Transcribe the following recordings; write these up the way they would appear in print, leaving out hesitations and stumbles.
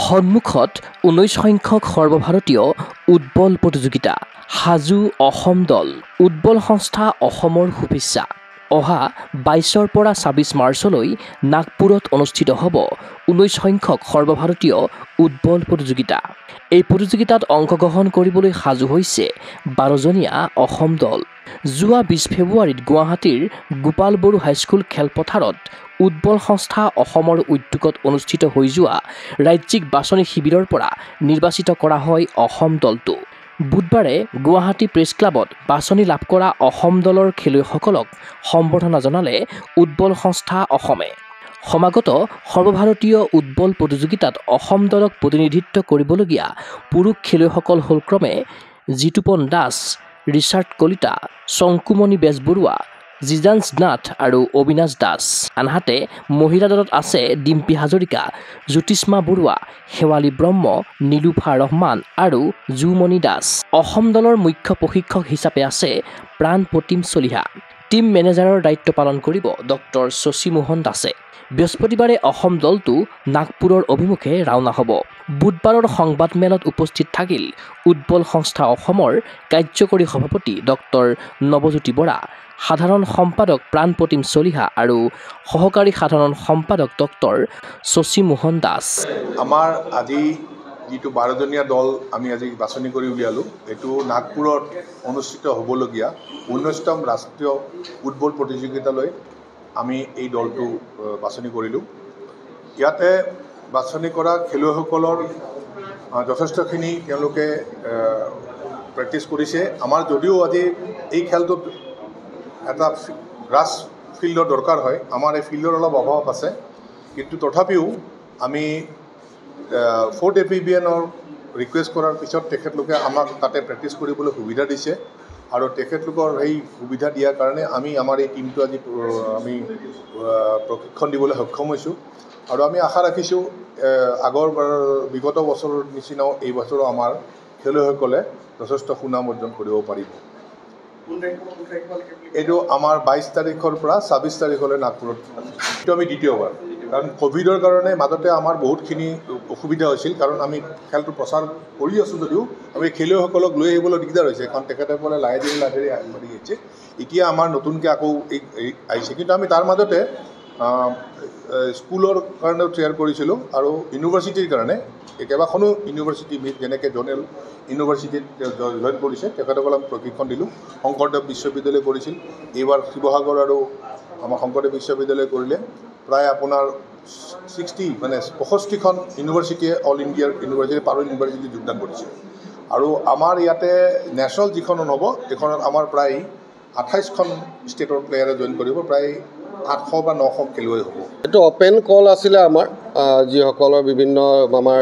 সন্মুখত 19 সংখ্যক সৰ্বভাৰতীয় উদ্বল প্ৰতিযোগিতা হাজু অসম দল উদ্বল সংস্থা অসমৰ শুভেচ্ছা অহা 22ৰ পৰা 26 মাৰ্চলৈ নাগপুৰত অনুষ্ঠিত হ'ব 19 সংখ্যক সৰ্বভাৰতীয় উদ্বল প্ৰতিযোগিতা। এই প্ৰতিযোগিতাত অংশগ্ৰহণ কৰিবলৈ সাজু হৈছে 12জনীয়া অসম দল। যোৱা 20 ফেব্ৰুৱাৰীত গুৱাহাটীৰ গোপাল বড়ো হাইস্কুল খেলপথাৰত উদ্বল সংস্থা অসমৰ উদ্যোগত অনুষ্ঠিত হৈ যোৱা ৰাজ্যিক বাছনি শিবিৰৰ পৰা নিৰ্বাচিত কৰা হয় অসম দলটো। বুধবাৰে গুৱাহাটী প্ৰেছ ক্লাবত বাছনি লাভ কৰা অসম দলৰ খেলুৱৈসকলক সম্বৰ্ধনা জনালে উদ্বল সংস্থা অসমে। সমাগত সৰ্বভাৰতীয় উদ্বল প্ৰতিযোগিতাত অসম দলক প্ৰতিনিধিত্ব কৰিবলগীয়া পুৰুষ খেলুৱৈসকল হ'ল ক্ৰমে জিতুপন দাস, ৰিচাৰ্ড কলিতা, শংকুমণি বেজবৰুৱা, জিজাঞ্চ নাথ আৰু অবিনাশ দাস। আনহাতে মহিলা দলত আছে ডিম্পী হাজৰিকা, জ্যোতিষ্মা বৰুৱা, শেৱালী ব্ৰহ্ম, নীলুফা ৰহমান আৰু জুমণি দাস। অসম দলৰ মুখ্য প্ৰশিক্ষক হিচাপে আছে প্ৰাণপ্ৰতিম চলিহা। টিম মেনেজাৰৰ দায়িত্ব পালন কৰিব ডক্টৰ শশী মোহন দাসে। বৃহস্পতিবাৰে অসম দলটো নাগপুৰৰ অভিমুখে ৰাওনা হ'ব। বুধবাৰৰ সংবাদমেলত উপস্থিত থাকিল উদ্বল সংস্থা অসমৰ কাৰ্যকৰী সভাপতি ডক্টৰ নৱজ্যোতি বৰা, সাধাৰণ সম্পাদক প্ৰাণপ্ৰতিম চলিহা আৰু সহকাৰী সাধাৰণ সম্পাদক ডক্টৰ শশী মোহন দাস। আমাৰ আজি যিটো 12জনীয়া দল আমি আজি বাছনি কৰি উলিয়ালোঁ, এইটো নাগপুৰত অনুষ্ঠিত হ'বলগীয়া 19তম ৰাষ্ট্ৰীয় ফুটবল প্ৰতিযোগিতালৈ আমি এই দলটো বাছনি কৰিলোঁ। ইয়াতে বাছনি কৰা খেলুৱৈসকলৰ যথেষ্টখিনি তেওঁলোকে প্ৰেক্টিছ কৰিছে। আমাৰ যদিও আজি এই খেলটোত এটা গ্ৰাছ ফিল্ডৰ দৰকাৰ হয়, আমাৰ এই ফিল্ডৰ অলপ অভাৱ আছে, কিন্তু তথাপিও আমি 4th APBNৰ ৰিকুৱেষ্ট কৰাৰ পিছত তেখেতলোকে আমাক তাতে প্ৰেক্টিছ কৰিবলৈ সুবিধা দিছে আৰু তেখেতলোকৰ সেই সুবিধা দিয়াৰ কাৰণে আমি আমাৰ এই টীমটো আজি আমি প্ৰশিক্ষণ দিবলৈ সক্ষম হৈছোঁ আৰু আমি আশা ৰাখিছোঁ আগৰ বিগত বছৰৰ নিচিনাও এই বছৰো আমাৰ খেলুৱৈসকলে যথেষ্ট সুনাম অৰ্জন কৰিব পাৰিব। এইটো আমাৰ 22 তাৰিখৰ পৰা 26 তাৰিখলৈ নাগপুৰত এইটো আমি দ্বিতীয়বাৰ, কাৰণ ক'ভিডৰ কাৰণে মাজতে আমাৰ বহুতখিনি অসুবিধা হৈছিল, কাৰণ আমি খেলটো প্ৰচাৰ কৰি আছোঁ যদিও আমি খেলুৱৈসকলক লৈ আহিবলৈ দিগদাৰ হৈছে, কাৰণ তেখেতসকলে লাহে ধীৰে আগবাঢ়ি আহিছে। এতিয়া আমাৰ নতুনকৈ আকৌ এই আহিছে, কিন্তু আমি তাৰ মাজতে স্কুলৰ কাৰণেও তৈয়াৰ কৰিছিলোঁ আৰু ইউনিভাৰ্চিটিৰ কাৰণে কেইবাখনো ইউনিভাৰ্চিটি যেনেকৈ জনেল ইউনিভাৰ্চিটিত জইন কৰিছে তেখেতসকলক প্ৰশিক্ষণ দিলোঁ। শংকৰদেৱ বিশ্ববিদ্যালয় কৰিছিল, এইবাৰ শিৱসাগৰ আৰু আমাৰ শংকৰদেৱ বিশ্ববিদ্যালয় কৰিলে। প্ৰায় আপোনাৰ 65খন ইউনিভাৰ্চিটিয়ে অল ইণ্ডিয়াৰ ইউনিভাৰ্চিটি পাৰ ইউনিভাৰ্চিটি যোগদান কৰিছে আৰু আমাৰ ইয়াতে নেশ্যনেল যিখন হ'ব এইখনত আমাৰ প্ৰায় 28খন ষ্টেটৰ প্লেয়াৰে জইন কৰিব, প্ৰায় 800 বা 900 খেলুৱৈ হ'ব। এইটো অ'পেন কল আছিলে আমাৰ যিসকলৰ বিভিন্ন আমাৰ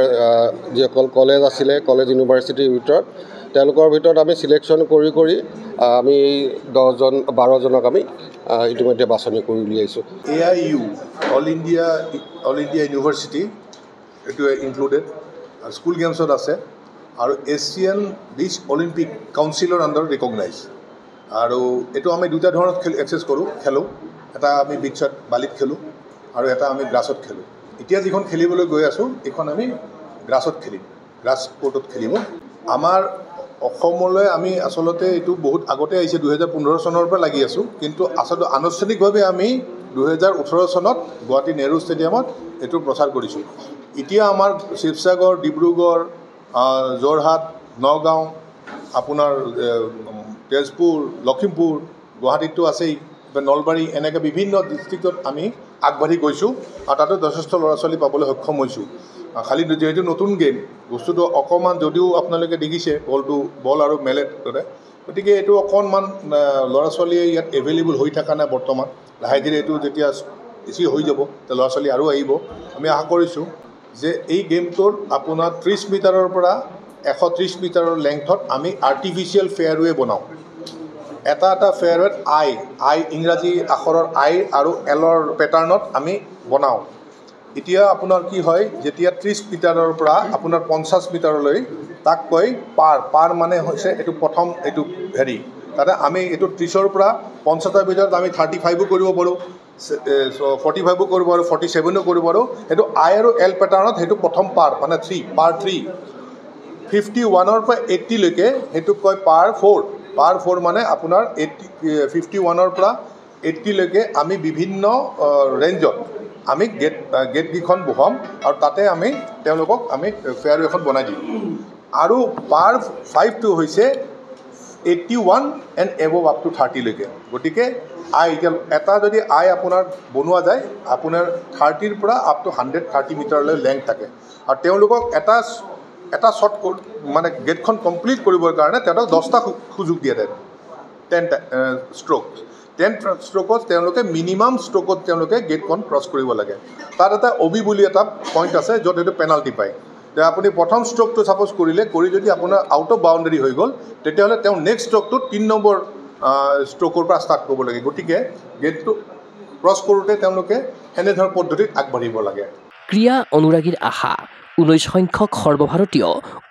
যিসকল কলেজ আছিলে, কলেজ ইউনিভাৰ্চিটিৰ ভিতৰত তেওঁলোকৰ ভিতৰত আমি চিলেকশ্যন কৰি আমি 12জনক আমি ইতিমধ্যে বাছনি কৰি উলিয়াইছোঁ। AIU অল ইণ্ডিয়া ইউনিভাৰ্চিটি এইটো ইনক্লুডেড, স্কুল গেমছত আছে আৰু এছিয়ান বিচ অলিম্পিক কাউন্সিলৰ আণ্ডাৰত ৰিকগনাইজ। আৰু এইটো আমি দুটা ধৰণত খেলোঁ, এটা আমি বিচত বালিত খেলোঁ আৰু এটা আমি গ্ৰাছত খেলোঁ। এতিয়া যিখন খেলিবলৈ গৈ আছোঁ এইখন আমি গ্ৰাছত খেলিম, গ্ৰাছ কোৰ্টত খেলিব। আমাৰ অসমলৈ আমি আচলতে এইটো বহুত আগতে আহিছে, 2015 চনৰ পৰা লাগি আছোঁ, কিন্তু আচলতে আনুষ্ঠানিকভাৱে আমি 2018 চনত গুৱাহাটী নেহৰু ষ্টেডিয়ামত এইটো প্ৰচাৰ কৰিছোঁ। এতিয়া আমাৰ শিৱসাগৰ, ডিব্ৰুগড়, যোৰহাট, নগাঁও, আপোনাৰ তেজপুৰ, লখিমপুৰ, গুৱাহাটীততো আছেই, নলবাৰী, এনেকৈ বিভিন্ন ডিষ্ট্ৰিক্টত আমি আগবাঢ়ি গৈছোঁ আৰু তাতো যথেষ্ট ল'ৰা ছোৱালী পাবলৈ সক্ষম হৈছোঁ। খালি যিহেতু নতুন গেম, বস্তুটো অকণমান যদিও আপোনালোকে দেখিছে বল আৰু মেলেট দৰে, গতিকে এইটো অকণমান ল'ৰা ছোৱালীয়ে ইয়াত এভেইলেবল হৈ থকা নাই বৰ্তমান। লাহে ধীৰে এইটো যেতিয়া বেছি হৈ যাব তেতিয়া ল'ৰা ছোৱালী আৰু আহিব। আমি আশা কৰিছোঁ যে এই গেমটোৰ আপোনাৰ 30 মিটাৰৰ পৰা 130 মিটাৰৰ লেংথত আমি আৰ্টিফিচিয়েল ফেয়াৰৱে বনাওঁ। এটা ফেয়াৰৱেত আই ইংৰাজী আখৰৰ আই আৰু এলৰ পেটাৰ্ণত আমি বনাওঁ। এতিয়া আপোনাৰ কি হয়, যেতিয়া 30 মিটাৰৰ পৰা আপোনাৰ 50 মিটাৰলৈ তাক কয় পাৰ মানে হৈছে এইটো প্ৰথম এইটো তাতে আমি এইটো 30ৰ পৰা 50ৰ ভিতৰত আমি 35ও কৰিব পাৰোঁ, 45ও কৰিব পাৰোঁ, 47ও কৰিব পাৰোঁ। সেইটো আই আৰু এল পেটাৰ্ণত সেইটো প্ৰথম পাৰ মানে পাৰ 3 51ৰ পৰা 80 লৈকে সেইটোক কয় পাৰ 4 মানে আপোনাৰ 51ৰ পৰা 80 লৈকে আমি বিভিন্ন ৰেঞ্জত আমি গেটকেইখন বহাম আৰু তাতে আমি তেওঁলোকক আমি ফেয়াৰৱেখন বনাই দিম। আৰু পাৰ 5টো হৈছে 81 এণ্ড এবভ আপ টু 30 লৈকে। গতিকে আই এতিয়া এটা যদি আই আপোনাৰ বনোৱা যায় আপোনাৰ 30ৰ পৰা আপ টু 130 মিটাৰলৈ লেংথ থাকে আৰু তেওঁলোকক এটা শ্বৰ্ট মানে গেটখন কমপ্লিট কৰিবৰ কাৰণে তেওঁলোকক 10টা সুযোগ দিয়ে 10 ষ্ট্ৰ'ক 10 ষ্ট্ৰ'কত তেওঁলোকে মিনিমাম ষ্ট্ৰ'কত তেওঁলোকে গেটখন ক্ৰছ কৰিব লাগে। তাত এটা অবি বুলি এটা পইণ্ট আছে য'ত সেইটো পেনাল্টি পায়। এতিয়া আপুনি প্ৰথম ষ্ট্ৰ'কটো ছাপ'জ কৰি যদি আপোনাৰ আউট অফ বাউণ্ডেৰী হৈ গ'ল তেতিয়াহ'লে তেওঁ নেক্সট ষ্ট্ৰ'কটো 3 নম্বৰ ষ্ট্ৰ'কৰ পৰা ষ্টাৰ্ট কৰিব লাগে। গতিকে গেটটো ক্ৰছ কৰোঁতে তেওঁলোকে এনেধৰণৰ পদ্ধতিত আগবাঢ়িব লাগে। ক্ৰীড়া অনুৰাগীৰ আশা 19 সংখ্যক সৰ্বভাৰতীয়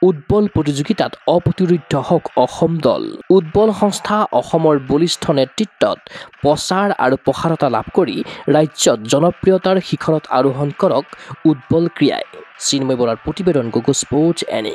উদ্বল প্ৰতিযোগিতাত অপ্ৰতিৰোধ্য হওক অসম দল। উদ্বল সংস্থা অসমৰ বলিষ্ঠ নেতৃত্বত প্ৰচাৰ আৰু প্ৰসাৰতা লাভ কৰি ৰাজ্যত জনপ্ৰিয়তাৰ শিখৰত আৰোহণ কৰক উদ্বল ক্ৰীড়াই। চিন্ময় বৰাৰ প্ৰতিবেদন, গোগো স্পৰ্টছ NA।